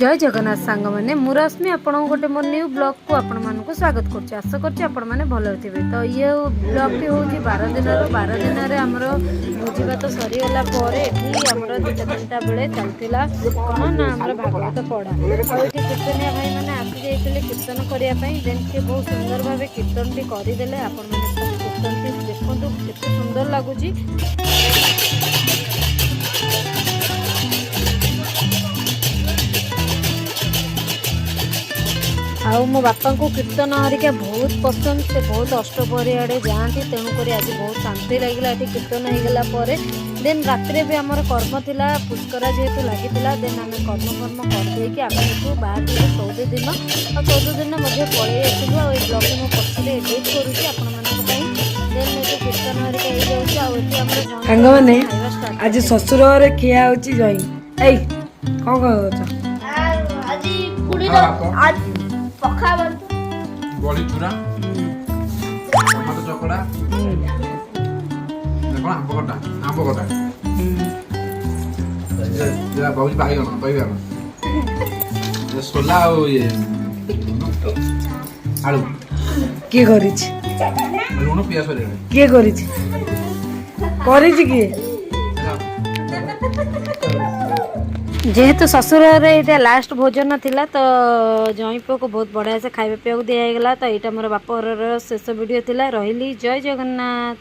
जय जगन्नाथ सांग मैंने मु रश्मि आपण गोटे मो न्यू ब्लॉग को आपण मानक स्वागत कर आशा कर आपण मैंने भल थे। तो ये ब्लॉग टी हूँ 12 दिन आमर भोजी भात सरीगला आमर 2-3 बेले चलता कौन ना आम भागवत पढ़ा और ये कीर्तनिया भाई मैंने आसी जाते कीर्तन करने देन सी बहुत सुंदर भाव कीर्तन टी करदे आपण मैंने कीर्तन टी देखो केते सुंदर लगुच। आउ मो बापा को कीर्तन हरिका बहुत पसंद से बहुत अष्टपहरी आड़े जाती तेणुक आज बहुत शांति लगे ये कीर्तन होगला देन रात्रि भी आमर कर्म थिला पुष्करा जेहेतु लगी देन आम कर्म करदे आम बाहर 14 दिन और 14 दिन पलि आसलु आ ब्लॉग में पछले एडिट करुँगी आपण देन ये कीर्तन हरिका हो मैंने आज ससुर खिया जई कौन बड़ी चूरा टमाटो चकड़ा देखो आंब कटा बहुत बैगन सोला ये आलू किए करी लुण पियाज किए करी किए जेहेतु ससुर ये लास्ट भोजन थिला तो जई पुआ को बहुत बढ़िया से खाଇବା ପିବାକୁ दिगला। तो यहाँ मोर बापर शेष वीडियो थिला रही। जय जगन्नाथ।